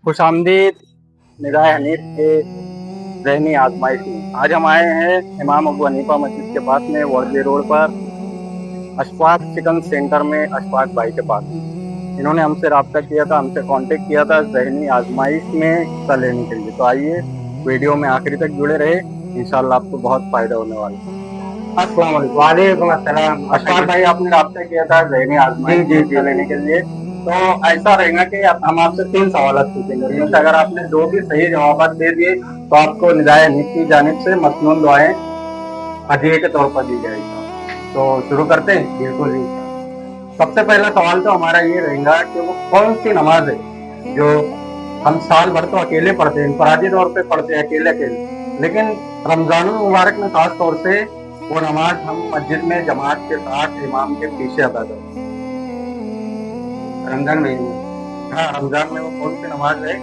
खुश आमदीद निगाह हनीफ के ज़हनी आजमाइश में। आज हम आए हैं इमाम अबू हनीफा मस्जिद के पास में, वर्ली रोड पर, अशफाक चिकन सेंटर में, अशफाक भाई के पास में। इन्होंने हमसे रब्ता किया था, हमसे कांटेक्ट किया था ज़हनी आजमाइश में हिस्सा लेने के लिए। तो आइए वीडियो में आखिरी तक जुड़े रहे, इंशाल्लाह आपको बहुत फ़ायदा होने वाला है। अस्सलाम वालेकुम। वालेकुम अस्सलाम। अशफाक भाई, आपने रब्ता किया था ज़हनी आजमाइश में हिस्सा लेने के लिए। तो ऐसा रहेगा कि हम आपसे 3 सवाल पूछेंगे, उसमें से अगर आपने 2 भी सही जवाब दे दिए तो आपको निगाह हनीफ की जानिब से मसनून दुआएं हदिये के तौर पर दी जाएगी। तो शुरू करते हैं। बिल्कुल जी। सबसे पहला सवाल तो हमारा ये रहेगा कि वो कौन सी नमाज है जो हम साल भर तो अकेले पढ़ते हैं, इंफरादी तौर पे पढ़ते हैं अकेले अकेले, लेकिन रमजानुल मुबारक में खास तौर से वो नमाज हम मस्जिद में जमात के साथ इमाम के पीछे अदा करते हैं। रमजान महीने में। हाँ, रमजान में वो कौन सी नमाज है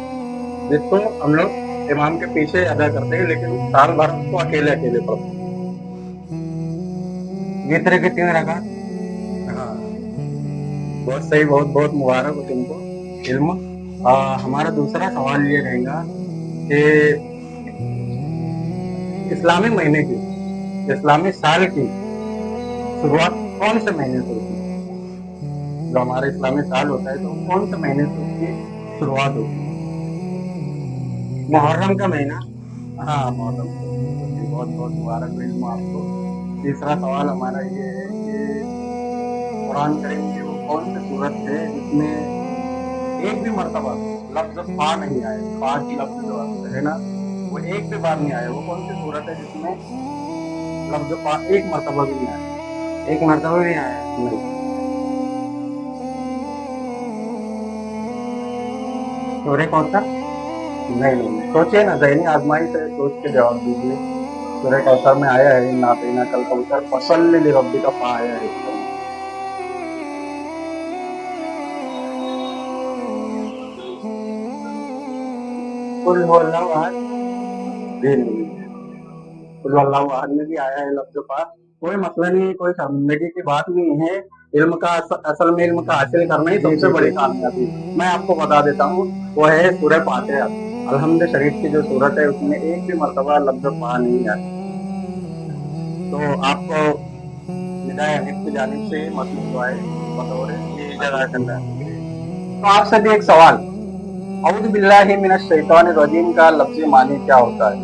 जिसको हम लोग इमाम के पीछे अदा करते हैं, लेकिन साल भर उसको अकेले अकेले पढ़ते हैं? वित्र के 3 रकात। हाँ, बहुत सही, बहुत बहुत मुबारक हो तुमको इल्म। हमारा दूसरा सवाल ये रहेगा कि इस्लामी महीने की, इस्लामी साल की शुरुआत कौन से महीने से होती है? जो हमारा इस्लामी साल होता है तो कौन से महीने से उसकी शुरुआत होती है? मुहर्रम का महीना। हाँ, मुहर्रम से। बहुत बहुत मुबारक हो इल्म आपको। तीसरा सवाल हमारा ये है कि कुरान करीम की वो कौन सी सूरत है जिसमें एक भी मर्तबा लफ्ज फा नहीं आए? 5 लफ्ज जो है ना, वो एक भी बार नहीं आए। वो कौन सी सूरत है जिसमें लफ्ज फा एक मर्तबा भी नहीं आए? एक मरतबा भी आया है। नहीं। सूरह कौसर। नहीं नहीं, सोचिए ना, ज़हनी आजमाई से सोच के जवाब दीजिए। सूरह कौसर में आया है ना, आतीना कल कौसर फसल्लि लिरब्बिका फा आया है इसमें। कुल हुवल्लाहु अहद। जी नहीं, कुल वल्लाहु अहद में भी आया है लफ्ज फा। कोई मसला नहीं है, कोई शर्मिंदगी की बात नहीं है। इल्म का असल में इल्म का हासिल करना ही सबसे बड़ी कामयाबी है। मैं आपको बता देता हूँ, वो है सूरह फातिहा। अलहम्द शरीफ की जो सूरत है उसमें एक भी मर्तबा लफ्ज फा नहीं आया। तो आपको निगाह हनीफ की जानिब से मसनून दुआएं बतौर जज़ाकल्लाह। तो आपसे भी एक सवाल, औज़ु बिल्लाहि मिनश शैतानिर रजीम का लफ्ज़ी मानी क्या होता है?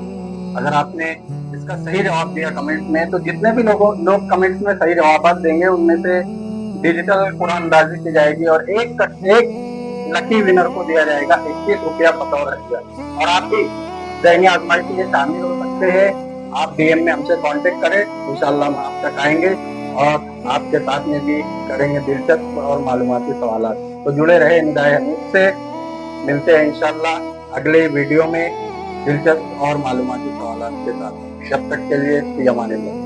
अगर आपने इसका सही जवाब दिया कमेंट्स में, तो जितने भी लोग कमेंट्स में सही जवाब देंगे उनमें से डिजिटल कुरान अंदाजी की जाएगी और एक लकी विनर को दिया जाएगा 21 रुपया बतौर हदिया। और आप भी ज़हनी आजमाइश में शामिल हो सकते हैं। आप डीएम में हमसे कांटेक्ट करें, इंशाल्लाह हम आप तक आएंगे और आपके साथ में भी करेंगे दिलचस्प और मालूमाती सवाल। तो जुड़े रहे निगाह हनीफ से। मिलते हैं इंशाल्लाह अगले वीडियो में दिलचस्प और मालूमाती सवाल के साथ। जब तक के लिए फी अमानिल्लाह।